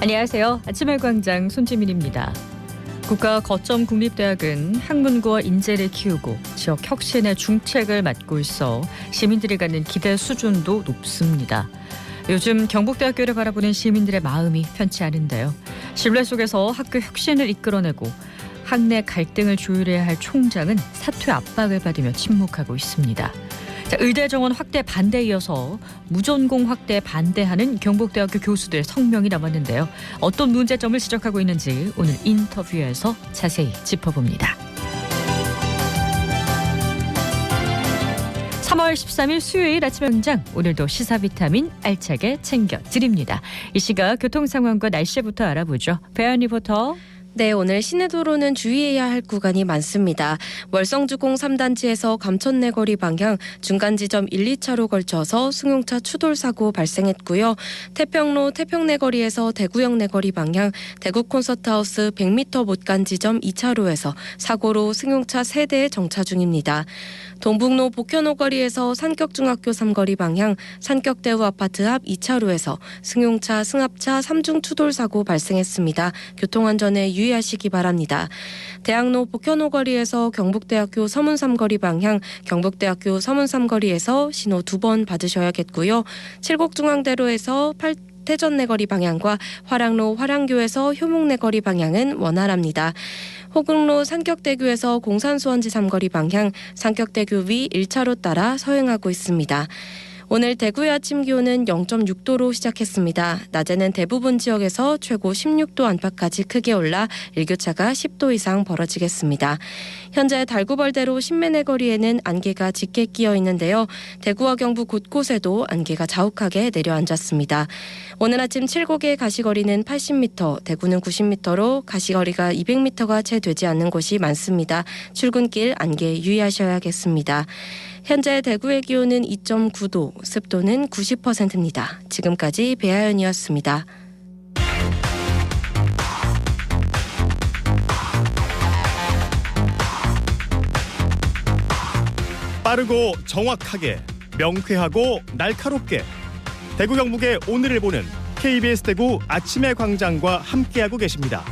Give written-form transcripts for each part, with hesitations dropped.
안녕하세요. 아침의 광장 손지민입니다. 국가 거점 국립대학은 학문과 인재를 키우고 지역 혁신의 중책을 맡고 있어 시민들이 갖는 기대 수준도 높습니다. 요즘 경북대학교를 바라보는 시민들의 마음이 편치 않은데요. 신뢰 속에서 학교 혁신을 이끌어내고 학내 갈등을 조율해야 할 총장은 사퇴 압박을 받으며 침묵하고 있습니다. 의대 정원 확대 반대에 이어서 무전공 확대에 반대하는 경북대학교 교수들의 성명이 남았는데요. 어떤 문제점을 지적하고 있는지 오늘 인터뷰에서 자세히 짚어봅니다. 3월 13일 수요일 아침 광장, 오늘도 시사 비타민 알차게 챙겨드립니다. 이 시각 교통 상황과 날씨부터 알아보죠. 배안 리포터. 네, 오늘 시내도로는 주의해야 할 구간이 많습니다. 월성주공 3단지에서 감천내거리 방향 중간지점 1, 2차로 걸쳐서 승용차 추돌 사고 발생했고요. 태평로 태평내거리에서 대구역 내거리 방향 대구 콘서트하우스 100m 못 간 지점 2차로에서 사고로 승용차 3대 정차 중입니다. 동북로 복현오거리에서 산격중학교 3거리 방향 산격대우 아파트 앞 2차로에서 승용차 승합차 3중 추돌 사고 발생했습니다. 교통안전에 유의하시기 바랍니다. 대학로 복현오거리에서 경북대학교 서문3거리 방향 경북대학교 서문3거리에서 신호 2번 받으셔야겠고요. 칠곡중앙대로에서 태전내거리 방향과 화랑로 화랑교에서 효목내거리 방향은 원활합니다. 호국로 산격대교에서 공산수원지 3거리 방향 산격대교 위 1차로 따라 서행하고 있습니다. 오늘 대구의 아침 기온은 0.6도로 시작했습니다. 낮에는 대부분 지역에서 최고 16도 안팎까지 크게 올라 일교차가 10도 이상 벌어지겠습니다. 현재 달구벌대로 신매내거리에는 안개가 짙게 끼어 있는데요. 대구와 경북 곳곳에도 안개가 자욱하게 내려앉았습니다. 오늘 아침 칠곡의 가시거리는 80m, 대구는 90m로 가시거리가 200m가 채 되지 않는 곳이 많습니다. 출근길 안개 유의하셔야겠습니다. 현재 대구의 기온은 2.9도, 습도는 90%입니다. 지금까지 배아연이었습니다. 빠르고 정확하게, 명쾌하고 날카롭게 대구 경북의 오늘을 보는 KBS 대구 아침의 광장과 함께하고 계십니다.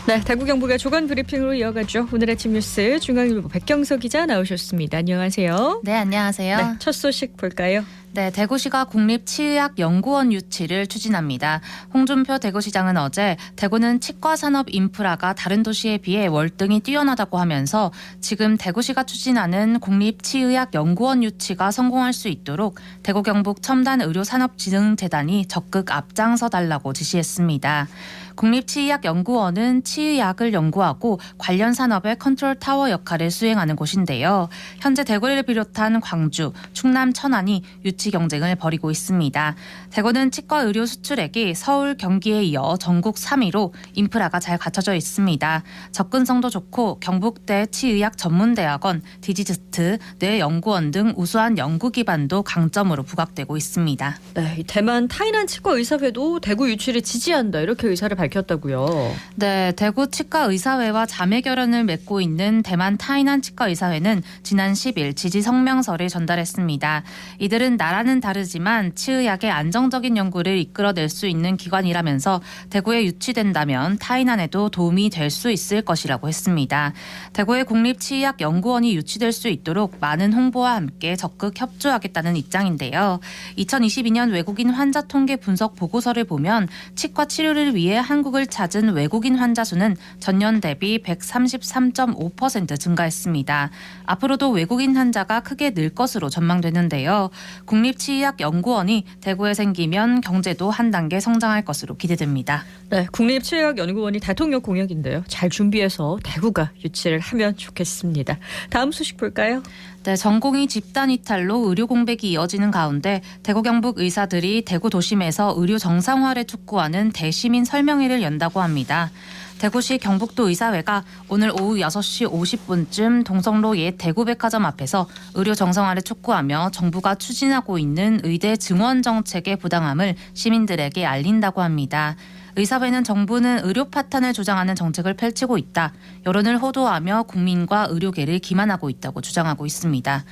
네, 대구 경북의 조간 브리핑으로 이어가죠. 오늘 아침 뉴스 중앙일보 백경서 기자 나오셨습니다. 안녕하세요. 네, 안녕하세요. 네, 첫 소식 볼까요? 네, 대구시가 국립치의학연구원 유치를 추진합니다. 홍준표 대구시장은 어제 대구는 치과 산업 인프라가 다른 도시에 비해 월등히 뛰어나다고 하면서 지금 대구시가 추진하는 국립치의학연구원 유치가 성공할 수 있도록 대구 경북 첨단의료산업진흥재단이 적극 앞장서 달라고 지시했습니다. 국립치의학연구원은 치의학을 연구하고 관련 산업의 컨트롤 타워 역할을 수행하는 곳인데요. 현재 대구를 비롯한 광주, 충남, 천안이 유치 경쟁을 벌이고 있습니다. 대구는 치과 의료 수출액이 서울, 경기에 이어 전국 3위로 인프라가 잘 갖춰져 있습니다. 접근성도 좋고 경북대 치의학 전문대학원, 디지스트, 뇌연구원 등 우수한 연구 기반도 강점으로 부각되고 있습니다. 네, 대만 타이난 치과 의사회도 대구 유치를 지지한다, 이렇게 의사를 밝혔다고요. 네, 대구 치과의사회와 자매결연을 맺고 있는 대만 타이난 치과의사회는 지난 10일 지지 성명서를 전달했습니다. 이들은 나라는 다르지만 치의학의 안정적인 연구를 이끌어낼 수 있는 기관이라면서 대구에 유치된다면 타이난에도 도움이 될 수 있을 것이라고 했습니다. 대구의 국립치의학연구원이 유치될 수 있도록 많은 홍보와 함께 적극 협조하겠다는 입장인데요. 2022년 외국인 환자 통계 분석 보고서를 보면 치과 치료를 위해 한국을 찾은 외국인 환자 수는 전년 대비 133.5% 증가했습니다. 앞으로도 외국인 환자가 크게 늘 것으로 전망되는데요. 국립치의학연구원이 대구에 생기면 경제도 한 단계 성장할 것으로 기대됩니다. 네, 국립치의학연구원이 대통령 공약인데요. 잘 준비해서 대구가 유치를 하면 좋겠습니다. 다음 소식 볼까요? 네, 전공의 집단 이탈로 의료 공백이 이어지는 가운데 대구 경북 의사들이 대구 도심에서 의료 정상화를 촉구하는 대시민 설명회를 연다고 합니다. 대구시 경북도 의사회가 오늘 오후 6시 50분쯤 동성로 옛 대구백화점 앞에서 의료 정상화를 촉구하며 정부가 추진하고 있는 의대 증원 정책의 부당함을 시민들에게 알린다고 합니다. 의사회는 정부는 의료 파탄을 조장하는 정책을 펼치고 있다. 여론을 호도하며 국민과 의료계를 기만하고 있다고 주장하고 있습니다.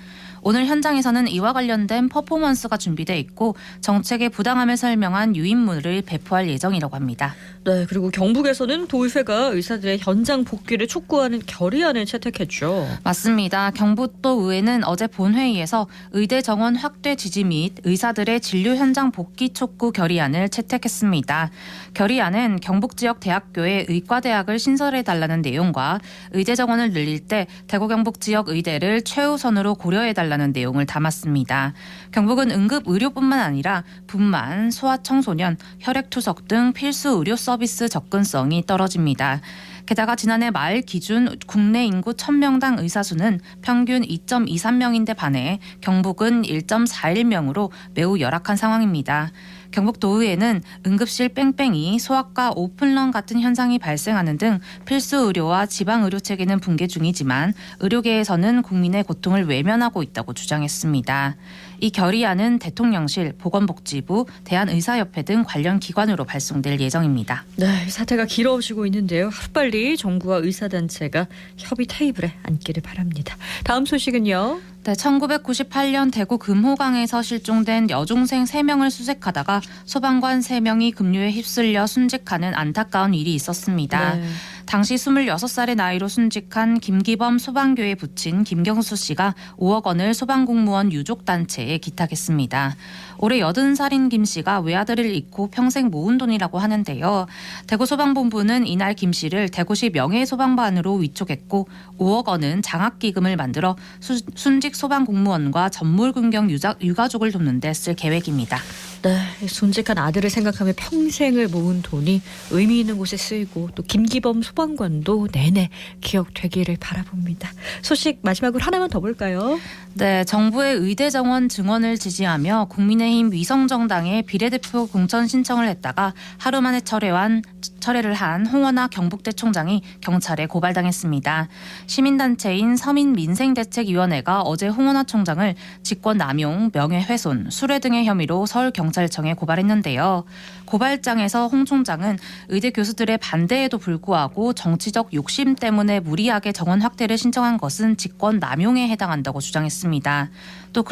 오늘 현장에서는 이와 관련된 퍼포먼스가 준비돼 있고 정책의 부당함을 설명한 유인물을 배포할 예정이라고 합니다. 네, 그리고 경북에서는 도의회가 의사들의 현장 복귀를 촉구하는 결의안을 채택했죠. 맞습니다. 경북도의회는 어제 본회의에서 의대 정원 확대 지지 및 의사들의 진료 현장 복귀 촉구 결의안을 채택했습니다. 결의안은 경북 지역 대학교에 의과대학을 신설해달라는 내용과 의대 정원을 늘릴 때 대구 경북 지역 의대를 최우선으로 고려해달라는 내용을 담았습니다. 경북은 응급 의료뿐만 아니라 분만, 소아청소년, 혈액투석 등 필수 의료 서비스 접근성이 떨어집니다. 게다가 지난해 말 기준 국내 인구 1000명당 의사 수는 평균 2.23명인데 반해 경북은 1.41명으로 매우 열악한 상황입니다. 경북도의회는 응급실 뺑뺑이, 소아과 오픈런 같은 현상이 발생하는 등 필수 의료와 지방 의료 체계는 붕괴 중이지만 의료계에서는 국민의 고통을 외면하고 있다고 주장했습니다. 이 결의안은 대통령실, 보건복지부, 대한의사협회 등 관련 기관으로 발송될 예정입니다. 네, 사태가 길어지고 있는데요. 하루빨리 정부와 의사단체가 협의 테이블에 앉기를 바랍니다. 다음 소식은요. 네, 1998년 대구 금호강에서 실종된 여중생 3명을 수색하다가 소방관 3명이 급류에 휩쓸려 순직하는 안타까운 일이 있었습니다. 네. 당시 26살의 나이로 순직한 김기범 소방교에 부친 김경수 씨가 5억 원을 소방공무원 유족단체에 기탁했습니다. 올해 80살인 김 씨가 외아들을 잃고 평생 모은 돈이라고 하는데요. 대구소방본부는 이날 김 씨를 대구시 명예소방반으로 위촉했고 5억 원은 장학기금을 만들어 순직 소방공무원과 전몰군경 유가족을 돕는 데 쓸 계획입니다. 네, 순직한 아들을 생각하며 평생을 모은 돈이 의미 있는 곳에 쓰이고 또 김기범 소방관도 내내 기억되기를 바라봅니다. 소식 마지막으로 하나만 더 볼까요? 네, 정부의 의대 정원 증원을 지지하며 국민의힘 위성정당에 비례대표 공천 신청을 했다가 하루 만에 철회를 한 홍원하 경북대 총장이 경찰에 고발당했습니다. 시민단체인 서민민생대책위원회가 어제 홍원하 총장을 직권남용, 명예훼손, 수뢰 등의 혐의로 서울경찰청에 고발했는데요. 고발장에서 홍 총장은 의대 교수들의 반대에도 불구하고 정치적 욕심 때문에 무리하게 정원 확대를 신청한 것은 직권남용에 해당한다고 주장했습니다. 또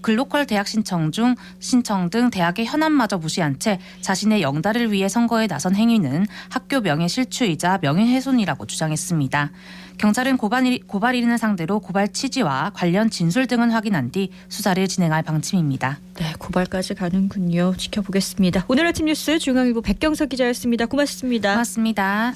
글로컬 대학 신청 등 대학의 현안마저 무시한 채 자신의 영달을 위해 선거에 나선 행위는 학교 명예 실추이자 명예훼손이라고 주장했습니다. 경찰은 고발인을 상대로 고발 취지와 관련 진술 등은 확인한 뒤 수사를 진행할 방침입니다. 네, 고발까지 가는군요. 지켜보겠습니다. 오늘 아침 뉴스 중앙일보 백경석 기자였습니다. 고맙습니다. 고맙습니다.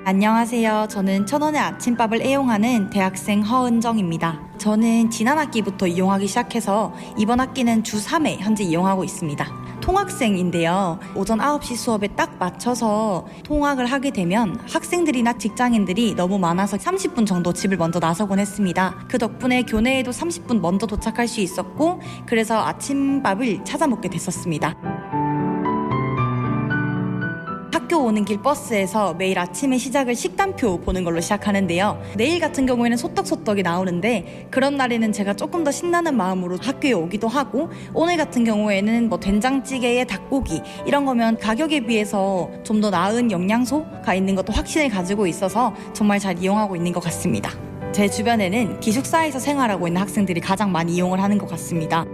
안녕하세요. 저는 1,000원의 아침밥을 애용하는 대학생 허은정입니다. 저는 지난 학기부터 이용하기 시작해서 이번 학기는 주 3회 현재 이용하고 있습니다. 통학생인데요. 오전 9시 수업에 딱 맞춰서 통학을 하게 되면 학생들이나 직장인들이 너무 많아서 30분 정도 집을 먼저 나서곤 했습니다. 그 덕분에 교내에도 30분 먼저 도착할 수 있었고 그래서 아침밥을 찾아 먹게 됐었습니다. 학교 오는 길 버스에서 매일 아침에 시작을 식단표 보는 걸로 시작하는데요. 내일 같은 경우에는 소떡소떡이 나오는데 그런 날에는 제가 조금 더 신나는 마음으로 학교에 오기도 하고 오늘 같은 경우에는 된장찌개에 닭고기 이런 거면 가격에 비해서 좀 더 나은 영양소가 있는 것도 확신을 가지고 있어서 정말 잘 이용하고 있는 것 같습니다. 제 주변에는 기숙사에서 생활하고 있는 학생들이 가장 많이 이용을 하는 것 같습니다.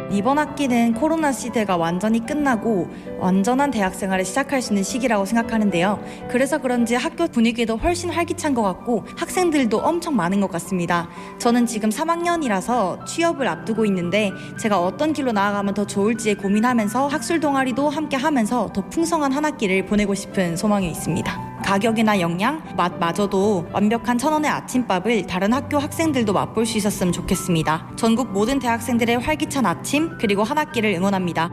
이번 학기는 코로나 시대가 완전히 끝나고 완전한 대학 생활을 시작할 수 있는 시기라고 생각하는데요. 그래서 그런지 학교 분위기도 훨씬 활기찬 것 같고 학생들도 엄청 많은 것 같습니다. 저는 지금 3학년이라서 취업을 앞두고 있는데 제가 어떤 길로 나아가면 더 좋을지 고민하면서 학술 동아리도 함께 하면서 더 풍성한 한 학기를 보내고 싶은 소망이 있습니다. 가격이나 영양, 맛마저도 완벽한 1,000원의 아침밥을 다른 학교 학생들도 맛볼 수 있었으면 좋겠습니다. 전국 모든 대학생들의 활기찬 아침 그리고 한 학기를 응원합니다.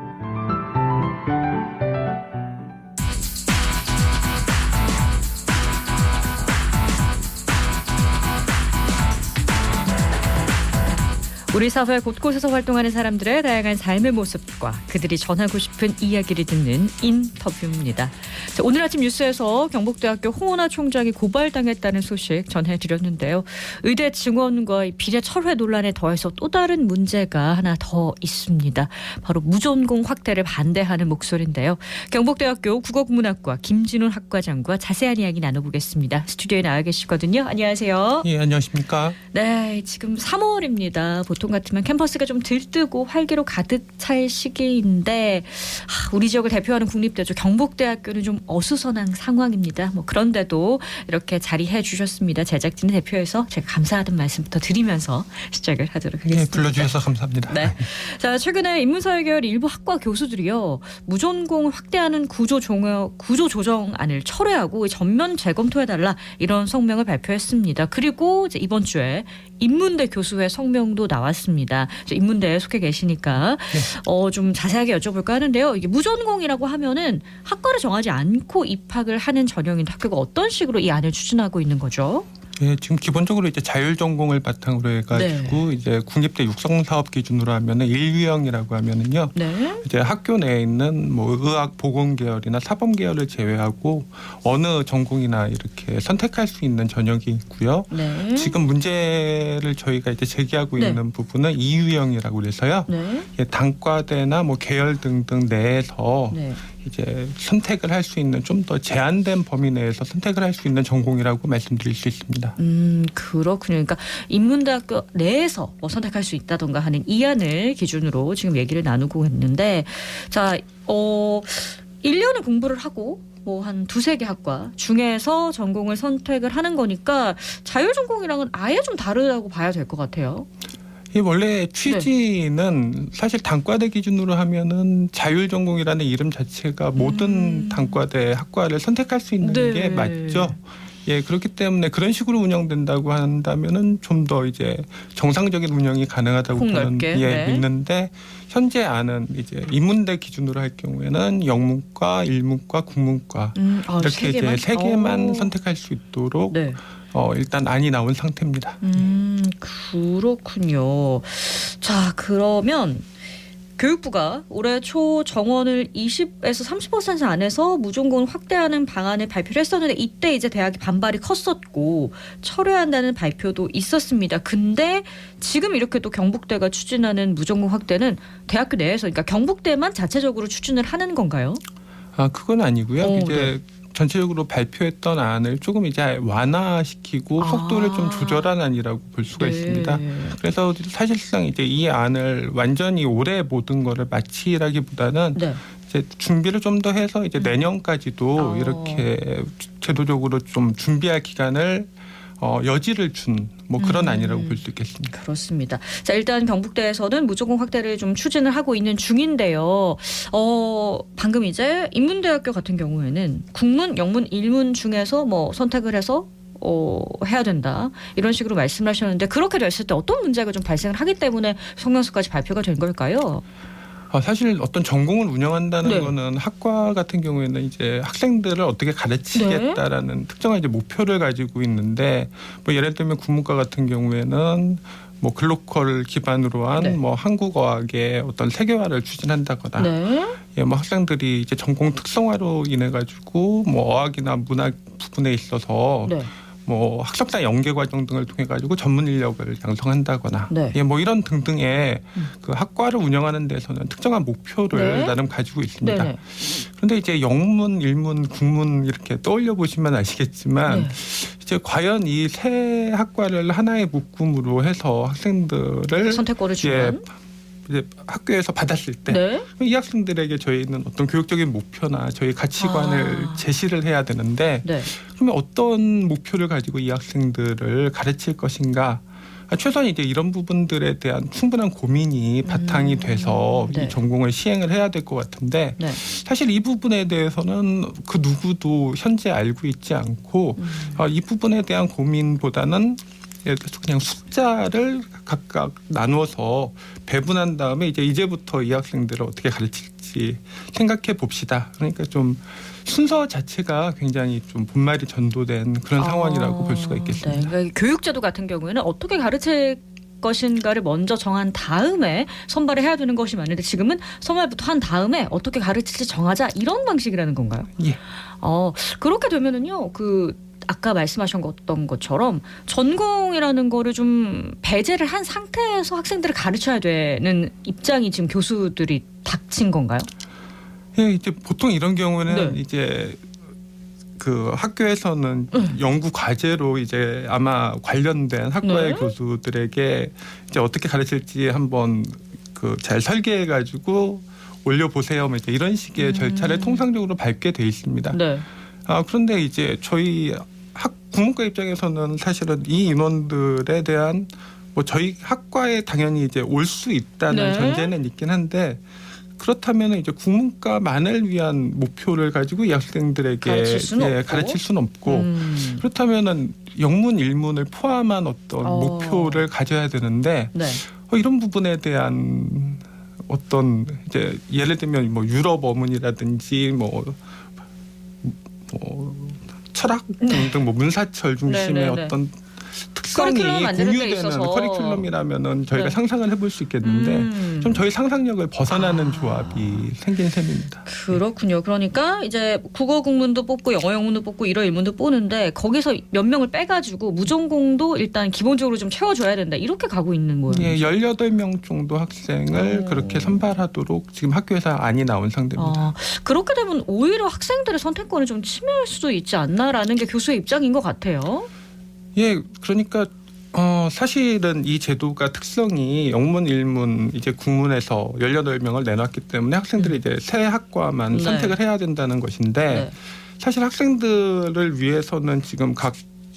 우리 사회 곳곳에서 활동하는 사람들의 다양한 삶의 모습과 그들이 전하고 싶은 이야기를 듣는 인터뷰입니다. 자, 오늘 아침 뉴스에서 경북대학교 홍은아 총장이 고발당했다는 소식 전해드렸는데요. 의대 증원과 비례 철회 논란에 더해서 또 다른 문제가 하나 더 있습니다. 바로 무전공 확대를 반대하는 목소리인데요. 경북대학교 국어국문학과 김진훈 학과장과 자세한 이야기 나눠보겠습니다. 스튜디오에 나와 계시거든요. 안녕하세요. 예, 안녕하십니까. 네, 지금 3월입니다. 보통 같으면 캠퍼스가 좀 들뜨고 활기로 가득 찰 시기인데 우리 지역을 대표하는 국립대죠. 경북대학교는 좀 어수선한 상황입니다. 그런데도 이렇게 자리해 주셨습니다. 제작진의 대표에서 제가 감사하다는 말씀부터 드리면서 시작을 하도록 하겠습니다. 예, 불러주셔서 감사합니다. 네. 자, 최근에 인문사회계열 일부 학과 교수들이요. 무전공을 확대하는 구조 조정안을 철회하고 전면 재검토해달라 이런 성명을 발표했습니다. 그리고 이제 이번 주에 인문대 교수회 성명도 나왔습니다. 인문대에 속해 계시니까 좀 자세하게 여쭤볼까 하는데요. 이게 무전공이라고 하면은 학과를 정하지 않고 입학을 하는 전형인데 학교가 어떤 식으로 이 안을 추진하고 있는 거죠? 예, 지금 기본적으로 이제 자율 전공을 바탕으로 해가지고 이제 국립대 육성 사업 기준으로 하면은 1유형이라고 하면은요. 네. 이제 학교 내에 있는 뭐 의학 보건 계열이나 사범 계열을 제외하고 어느 전공이나 이렇게 선택할 수 있는 전형이 있고요. 네. 지금 문제를 저희가 이제 제기하고 네. 있는 부분은 2유형이라고 그래서요. 네. 예, 단과대나 뭐 계열 등등 내에서 네. 이제 선택을 할 수 있는 좀 더 제한된 범위 내에서 선택을 할 수 있는 전공이라고 말씀드릴 수 있습니다. 그렇군요. 그러니까 인문대학교 내에서 선택할 수 있다던가 하는 이 안을 기준으로 지금 얘기를 나누고 있는데 자, 1년을 공부를 하고 한 두세 개 학과 중에서 전공을 선택을 하는 거니까 자율전공이랑은 아예 좀 다르다고 봐야 될 것 같아요. 이 원래 취지는 사실 단과대 기준으로 하면은 자율전공이라는 이름 자체가 모든 단과대 학과를 선택할 수 있는 네. 게 맞죠. 예, 그렇기 때문에 그런 식으로 운영된다고 한다면은 좀 더 이제 정상적인 운영이 가능하다고 저는 폭넓게. 네. 믿는데 현재 안은 이제 인문대 기준으로 할 경우에는 영문과, 일문과, 국문과 이렇게 이제 세 개만 선택할 수 있도록 네. 일단 안이 나온 상태입니다. 그렇군요. 자, 그러면 교육부가 올해 초 정원을 20에서 30% 안에서 무전공을 확대하는 방안을 발표를 했었는데 이때 이제 대학이 반발이 컸었고 철회한다는 발표도 있었습니다. 근데 지금 이렇게 또 경북대가 추진하는 무전공 확대는 대학교 내에서 그러니까 경북대만 자체적으로 추진을 하는 건가요? 그건 아니고요. 이제 네. 전체적으로 발표했던 안을 조금 이제 완화시키고 속도를 좀 조절한 안이라고 볼 수가 있습니다. 그래서 사실상 이제 이 안을 완전히 올해 모든 거를 마치라기보다는 네. 이제 준비를 좀 더 해서 이제 내년까지도 이렇게 제도적으로 좀 준비할 기간을 여지를 준 뭐 그런 안이라고 볼 수 있겠습니다. 그렇습니다. 자, 일단 경북대에서는 무전공 확대를 좀 추진을 하고 있는 중인데요. 방금 이제 인문대학교 같은 경우에는 국문, 영문, 일문 중에서 선택을 해서 해야 된다. 이런 식으로 말씀을 하셨는데 그렇게 됐을 때 어떤 문제가 좀 발생을 하기 때문에 성명서까지 발표가 된 걸까요? 사실 어떤 전공을 운영한다는 네. 거는 학과 같은 경우에는 이제 학생들을 어떻게 가르치겠다라는 특정한 이제 목표를 가지고 있는데 예를 들면 국문과 같은 경우에는 글로컬 기반으로 한 한국어학의 어떤 세계화를 추진한다거나 학생들이 이제 전공 특성화로 인해 가지고 어학이나 문학 부분에 있어서 학습사 연계 과정 등을 통해 가지고 전문 인력을 양성한다거나 이런 등등의 그 학과를 운영하는 데서는 특정한 목표를 나름 가지고 있습니다. 그런데 이제 영문, 일문, 국문 이렇게 떠올려 보시면 아시겠지만 이제 과연 이 세 학과를 하나의 묶음으로 해서 학생들을 선택권을 주는 이제 학교에서 받았을 때 이 학생들에게 저희는 어떤 교육적인 목표나 저희 가치관을 제시를 해야 되는데 그러면 어떤 목표를 가지고 이 학생들을 가르칠 것인가 최소한 이제 이런 부분들에 대한 충분한 고민이 바탕이 돼서 이 전공을 시행을 해야 될 것 같은데 사실 이 부분에 대해서는 그 누구도 현재 알고 있지 않고 이 부분에 대한 고민보다는 예를 들어서 그냥 숫자를 각각 나누어서 배분한 다음에 이제부터 이 학생들을 어떻게 가르칠지 생각해 봅시다. 그러니까 좀 순서 자체가 굉장히 좀 본말이 전도된 그런 상황이라고 볼 수가 있겠습니다. 그러니까 교육제도 같은 경우에는 어떻게 가르칠 것인가를 먼저 정한 다음에 선발을 해야 되는 것이 맞는데 지금은 선발부터 한 다음에 어떻게 가르칠지 정하자 이런 방식이라는 건가요? 예. 그렇게 되면은요. 아까 말씀하셨던 것처럼 전공이라는 거를 좀 배제를 한 상태에서 학생들을 가르쳐야 되는 입장이 지금 교수들이 닥친 건가요? 예, 이제 보통 이런 경우는 네. 이제 그 학교에서는 연구 과제로 이제 아마 관련된 학과의 네. 교수들에게 이제 어떻게 가르칠지 한번 그 잘 설계해 가지고 올려보세요. 이제 이런 식의 절차를 통상적으로 밟게 돼 있습니다. 네. 그런데 이제 저희 국문과 입장에서는 사실은 이 인원들에 대한 뭐 저희 학과에 당연히 이제 올 수 있다는 네. 전제는 있긴 한데 그렇다면 이제 국문과만을 위한 목표를 가지고 이 학생들에게 가르칠 수는 없고 그렇다면은 영문 일문을 포함한 어떤 목표를 가져야 되는데 네. 이런 부분에 대한 어떤 이제 예를 들면 뭐 유럽 어문이라든지 뭐 철학 등등 뭐 문사철 중심의 네네네. 어떤 특성이 커리큘럼 만드는 데 공유되는 있어서. 커리큘럼이라면은 저희가 네. 상상을 해볼 수 있겠는데 좀 저희 상상력을 벗어나는 조합이 생긴 셈입니다. 그렇군요. 그러니까 이제 국어 국문도 뽑고 영어 영문도 뽑고 일어 일문도 뽑는데 거기서 몇 명을 빼가지고 무전공도 일단 기본적으로 좀 채워줘야 된다. 이렇게 가고 있는 모양이죠. 예, 18명 정도 학생을 그렇게 선발하도록 지금 학교에서 안이 나온 상태입니다. 그렇게 되면 오히려 학생들의 선택권을 좀 침해할 수도 있지 않나라는 게 교수의 입장인 것 같아요. 예, 그러니까 사실은 이 제도가 특성이 영문, 일문, 이제 국문에서 18명을 내놨기 때문에 학생들이 이제 세 학과만 네. 선택을 해야 된다는 것인데 네. 사실 학생들을 위해서는 지금 각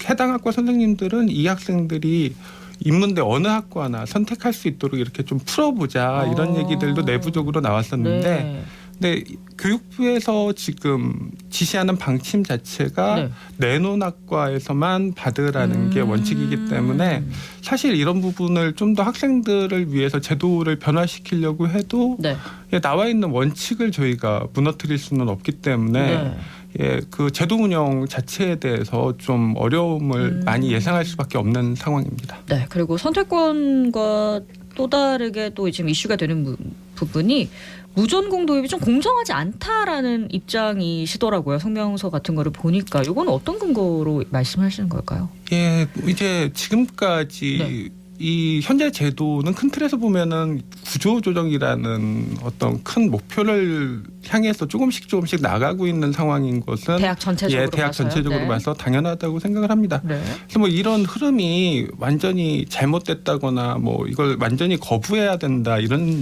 해당 학과 선생님들은 이 학생들이 인문대 어느 학과나 선택할 수 있도록 이렇게 좀 풀어보자 이런 얘기들도 내부적으로 나왔었는데 네. 근데 교육부에서 지금 지시하는 방침 자체가 네. 내놓은 학과에서만 받으라는 게 원칙이기 때문에 사실 이런 부분을 좀 더 학생들을 위해서 제도를 변화시키려고 해도 네. 나와 있는 원칙을 저희가 무너뜨릴 수는 없기 때문에 네. 그 제도 운영 자체에 대해서 좀 어려움을 많이 예상할 수밖에 없는 상황입니다. 네. 그리고 선택권과 또 다르게 또 지금 이슈가 되는 부분이 무전공 도입이 좀 공정하지 않다라는 입장이시더라고요. 성명서 같은 거를 보니까 이건 어떤 근거로 말씀하시는 걸까요? 예, 이제 지금까지 네. 이 현재 제도는 큰 틀에서 보면은 구조조정이라는 어떤 큰 목표를 향해서 조금씩 나가고 있는 상황인 것은 대학 전체적으로 대학 봐서요? 전체적으로 네. 봐서 당연하다고 생각을 합니다. 네. 그래서 뭐 이런 흐름이 완전히 잘못됐다거나 뭐 이걸 완전히 거부해야 된다 이런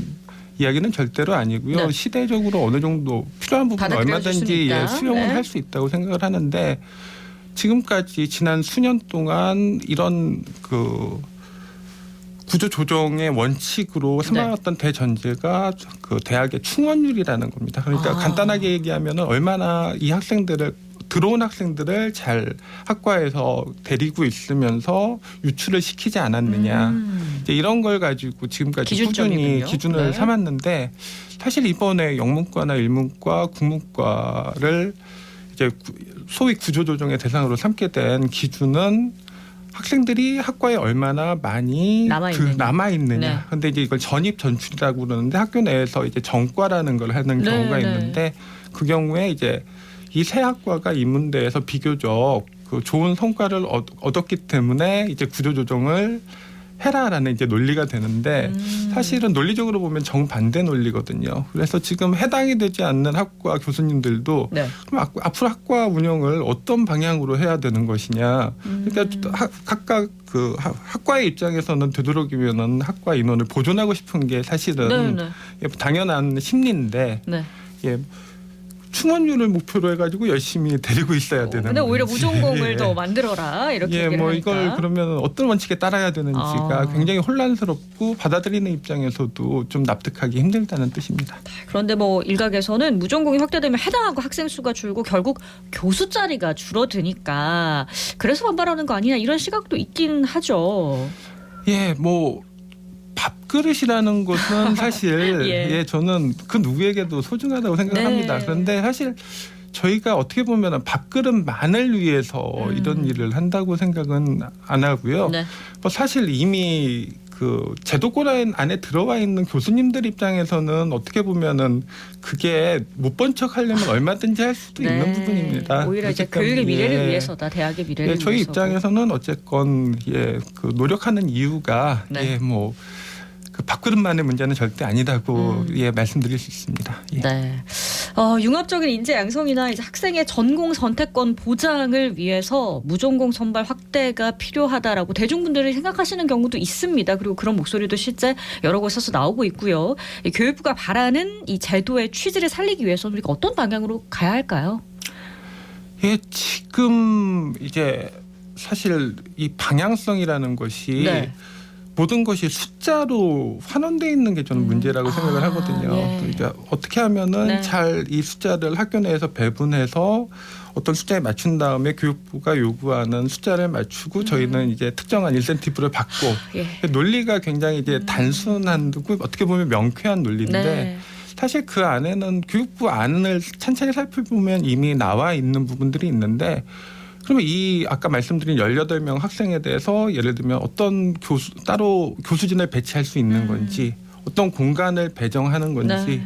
이야기는 절대로 아니고요. 네. 시대적으로 어느 정도 필요한 부분은 얼마든지 수용을 네. 할 수 있다고 생각을 하는데 지금까지 지난 수년 동안 이런 그 구조 조정의 원칙으로 삼아왔던 대전제가 그 대학의 충원율이라는 겁니다. 그러니까 간단하게 얘기하면 얼마나 이 학생들을 들어온 학생들을 잘 학과에서 데리고 있으면서 유출을 시키지 않았느냐. 이제 이런 걸 가지고 지금까지 꾸준히 기준점이군요. 기준을 네. 삼았는데 사실 이번에 영문과나 일문과 국문과를 이제 소위 구조조정의 대상으로 삼게 된 기준은 학생들이 학과에 얼마나 많이 남아 있느냐. 그런데 이제 이걸 전입 전출이라고 그러는데 학교 내에서 이제 전과라는 걸 하는 경우가 있는데 그 경우에 이제 이 세 학과가 인문대에서 비교적 그 좋은 성과를 얻었기 때문에 이제 구조조정을 해라라는 이제 논리가 되는데 사실은 논리적으로 보면 정반대 논리거든요. 그래서 지금 해당이 되지 않는 학과 교수님들도 그럼 앞으로 학과 운영을 어떤 방향으로 해야 되는 것이냐. 그러니까 각각 그 학과의 입장에서는 되도록이면은 학과 인원을 보존하고 싶은 게 사실은 당연한 심리인데 예. 충원율을 목표로 해가지고 열심히 데리고 있어야 되는. 근데 오히려 건지. 무전공을 더 만들어라 이렇게 얘기를 뭐 하니까. 이걸 그러면 어떤 원칙에 따라야 되는지가 굉장히 혼란스럽고 받아들이는 입장에서도 좀 납득하기 힘들다는 뜻입니다. 그런데 뭐 일각에서는 무전공이 확대되면 해당하고 학생 수가 줄고 결국 교수 자리가 줄어드니까 그래서 반발하는 거 아니냐 이런 시각도 있긴 하죠. 예, 뭐. 밥그릇이라는 것은 사실 저는 그 누구에게도 소중하다고 생각합니다. 그런데 사실 저희가 어떻게 보면 밥그릇만을 위해서 이런 일을 한다고 생각은 안 하고요. 뭐 사실 이미 그 제도권 안에 들어와 있는 교수님들 입장에서는 어떻게 보면은 그게 못 본 척 하려면 얼마든지 할 수도 있는 부분입니다. 오히려 이제 교육의 미래를 위해서다, 대학의 미래를 저희 위해서. 입장에서는 어쨌건 그 노력하는 이유가 뭐 그 밥그릇만의 문제는 절대 아니다고 말씀드릴 수 있습니다. 예. 네. 융합적인 인재 양성이나 이제 학생의 전공 선택권 보장을 위해서 무전공 선발 확대가 필요하다라고 대중분들이 생각하시는 경우도 있습니다. 그리고 그런 목소리도 실제 여러 곳에서 나오고 있고요. 교육부가 바라는 이 제도의 취지를 살리기 위해서는 우리가 어떤 방향으로 가야 할까요? 예, 지금 이제 사실 이 방향성이라는 것이 모든 것이 숫자로 환원돼 있는 게 저는 문제라고 생각을 하거든요. 또 이제 어떻게 하면은 잘 이 숫자를 학교 내에서 배분해서 어떤 숫자에 맞춘 다음에 교육부가 요구하는 숫자를 맞추고 저희는 이제 특정한 인센티브를 받고 논리가 굉장히 이제 단순한 어떻게 보면 명쾌한 논리인데 사실 그 안에는 교육부 안을 찬찬히 살펴보면 이미 나와 있는 부분들이 있는데 그러면 이 아까 말씀드린 18명 학생에 대해서 예를 들면 어떤 따로 교수진을 배치할 수 있는 건지 어떤 공간을 배정하는 건지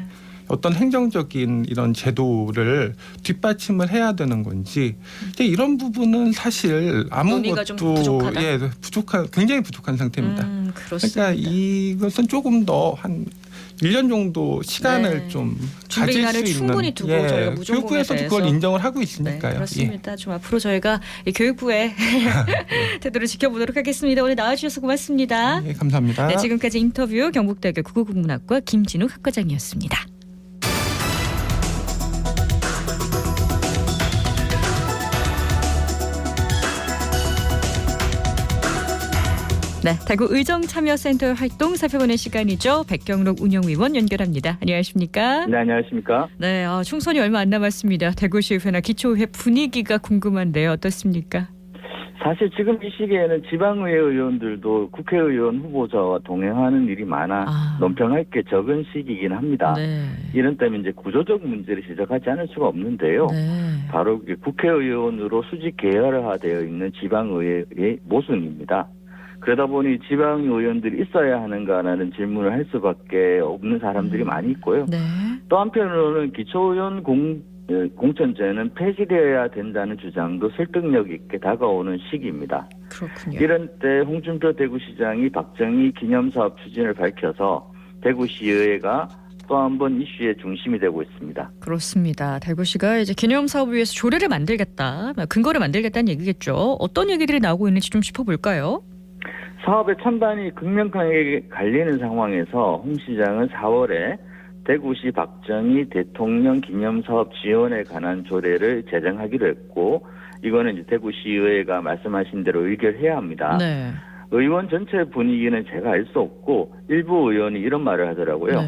어떤 행정적인 이런 제도를 뒷받침을 해야 되는 건지 이런 부분은 사실 아무것도 굉장히 부족한 상태입니다. 그러니까 이것은 조금 더 한 1년 정도 시간을 좀 가질 수 있는 충분히 두고 저희가 무조건에 교육부에서도 대해서. 그걸 인정을 하고 있으니까요. 그렇습니다. 좀 앞으로 저희가 이 교육부의 태도를 지켜보도록 하겠습니다. 오늘 나와주셔서 고맙습니다. 감사합니다. 지금까지 인터뷰 경북대학교 국어국문학과 김진욱 학과장이었습니다. 대구 의정참여센터 활동 살펴보는 시간이죠. 백경록 운영위원 연결합니다. 안녕하십니까? 네, 안녕하십니까? 네, 총선이 얼마 안 남았습니다. 대구시의회나 기초의회 분위기가 궁금한데요. 어떻습니까? 사실 지금 이 시기에는 지방의회 의원들도 국회의원 후보자와 동행하는 일이 많아 논평할 게 적은 시기이긴 합니다. 이런 때문에 이제 구조적 문제를 지적하지 않을 수가 없는데요. 바로 국회의원으로 수직 계열화되어 있는 지방의회의 모순입니다. 그러다 보니 지방의원들이 있어야 하는가라는 질문을 할 수밖에 없는 사람들이 많이 있고요. 또 한편으로는 기초의원 공천제는 폐지되어야 된다는 주장도 설득력 있게 다가오는 시기입니다. 그렇군요. 이런 때 홍준표 대구시장이 박정희 기념사업 추진을 밝혀서 대구시의회가 또 한 번 이슈의 중심이 되고 있습니다. 그렇습니다. 대구시가 이제 기념사업을 위해서 조례를 만들겠다, 근거를 만들겠다는 얘기겠죠. 어떤 얘기들이 나오고 있는지 좀 짚어볼까요? 사업의 찬반이 극명하게 갈리는 상황에서 홍 시장은 4월에 대구시 박정희 대통령 기념사업 지원에 관한 조례를 제정하기로 했고 이거는 이제 대구시의회가 말씀하신 대로 의결해야 합니다. 의원 전체 분위기는 제가 알 수 없고 일부 의원이 이런 말을 하더라고요.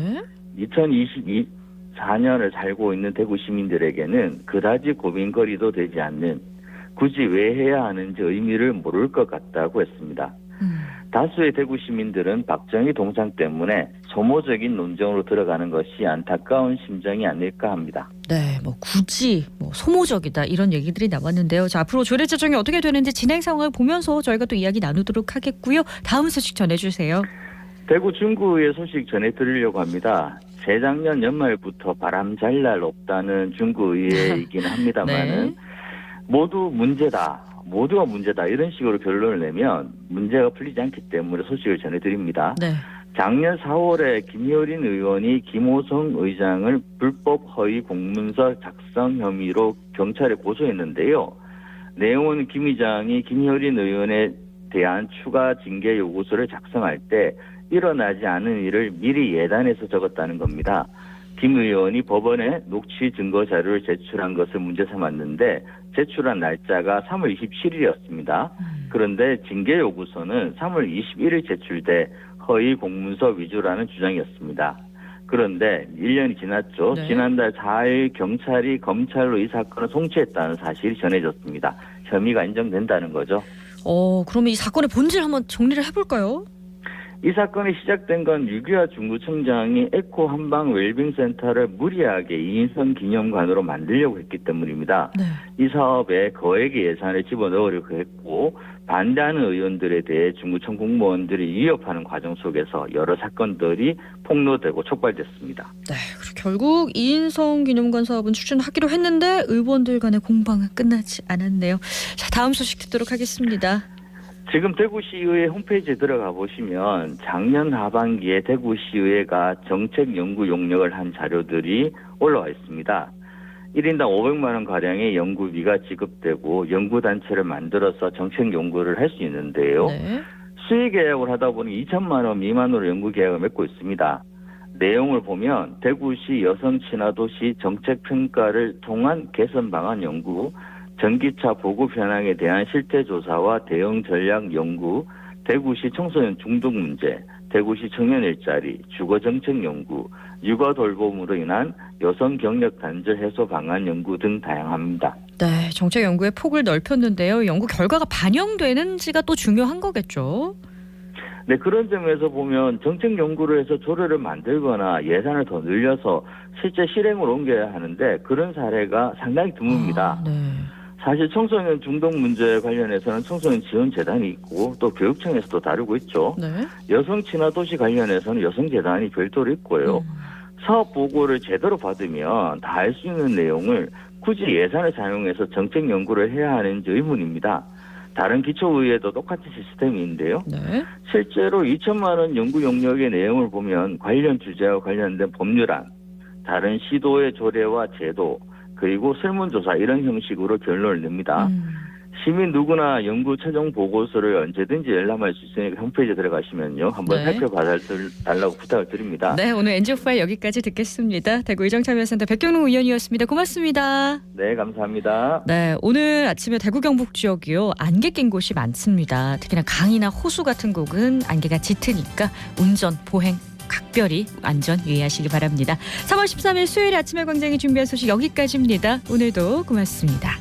2024년을 살고 있는 대구 시민들에게는 그다지 고민거리도 되지 않는 굳이 왜 해야 하는지 의미를 모를 것 같다고 했습니다. 다수의 대구 시민들은 박정희 동상 때문에 소모적인 논쟁으로 들어가는 것이 안타까운 심정이 아닐까 합니다. 굳이 소모적이다 이런 얘기들이 나왔는데요. 자, 앞으로 조례 제정이 어떻게 되는지 진행 상황을 보면서 저희가 또 이야기 나누도록 하겠고요. 다음 소식 전해주세요. 대구 중구의 소식 전해드리려고 합니다. 재작년 연말부터 바람 잘 날 없다는 중구의회이긴 합니다만은 모두가 문제다 이런 식으로 결론을 내면 문제가 풀리지 않기 때문에 소식을 전해드립니다. 작년 4월에 김효린 의원이 김호성 의장을 불법 허위 공문서 작성 혐의로 경찰에 고소했는데요. 내용은 김 의장이 김효린 의원에 대한 추가 징계 요구서를 작성할 때 일어나지 않은 일을 미리 예단해서 적었다는 겁니다. 김 의원이 법원에 녹취 증거 자료를 제출한 것을 문제 삼았는데 제출한 날짜가 3월 27일이었습니다. 그런데 징계 요구서는 3월 21일 제출돼 허위 공문서 위조라는 주장이었습니다. 그런데 1년이 지났죠. 지난달 4일 경찰이 검찰로 이 사건을 송치했다는 사실이 전해졌습니다. 혐의가 인정된다는 거죠. 그러면 이 사건의 본질 한번 정리를 해볼까요? 이 사건이 시작된 건 유기화 중구청장이 에코 한방 웰빙센터를 무리하게 2인선 기념관으로 만들려고 했기 때문입니다. 네. 이 사업에 거액의 예산을 집어넣으려고 했고 반대하는 의원들에 대해 중구청 공무원들이 위협하는 과정 속에서 여러 사건들이 폭로되고 촉발됐습니다. 네, 그리고 결국 2인성 기념관 사업은 추진하기로 했는데 의원들 간의 공방은 끝나지 않았네요. 자, 다음 소식 듣도록 하겠습니다. 지금 대구시의회 홈페이지에 들어가 보시면 작년 하반기에 대구시의회가 정책 연구 용역을 한 자료들이 올라와 있습니다. 1인당 500만 원 가량의 연구비가 지급되고 연구단체를 만들어서 정책 연구를 할 수 있는데요. 네. 수의 계약을 하다 보니 2천만 원 미만으로 연구 계약을 맺고 있습니다. 내용을 보면 대구시 여성 친화 도시 정책 평가를 통한 개선 방안 연구, 전기차 보급 현황에 대한 실태 조사와 대응 전략 연구, 대구시 청소년 중독 문제, 대구시 청년 일자리, 주거 정책 연구, 육아 돌봄으로 인한 여성 경력 단절 해소 방안 연구 등 다양합니다. 네, 정책 연구의 폭을 넓혔는데요. 연구 결과가 반영되는지가 또 중요한 거겠죠. 네, 그런 점에서 보면 정책 연구를 해서 조례를 만들거나 예산을 더 늘려서 실제 실행으로 옮겨야 하는데 그런 사례가 상당히 드뭅니다. 네. 사실 청소년 중독 문제 관련해서는 청소년 지원재단이 있고 또 교육청에서도 다루고 있죠. 네. 여성 친화 도시 관련해서는 여성재단이 별도로 있고요. 사업 보고를 제대로 받으면 다 알 수 있는 내용을 굳이 예산을 사용해서 정책 연구를 해야 하는지 의문입니다. 다른 기초의회도 똑같은 시스템인데요. 네. 실제로 2천만 원 연구 용역의 내용을 보면 관련 주제와 관련된 법률안, 다른 시도의 조례와 제도, 그리고 설문조사 이런 형식으로 결론을 냅니다. 시민 누구나 연구 최종 보고서를 언제든지 열람할 수 있으니까 홈페이지에 들어가시면요. 한번 네. 살펴봐달라고 부탁을 드립니다. 네, 오늘 NG 파일 여기까지 듣겠습니다. 대구 의정참여센터 백경록 의원이었습니다. 고맙습니다. 네, 감사합니다. 네, 오늘 아침에 대구 경북 지역이요. 안개 낀 곳이 많습니다. 특히나 강이나 호수 같은 곳은 안개가 짙으니까 운전, 보행 각별히 안전 유의하시기 바랍니다. 3월 13일 수요일 아침에 광장이 준비한 소식 여기까지입니다. 오늘도 고맙습니다.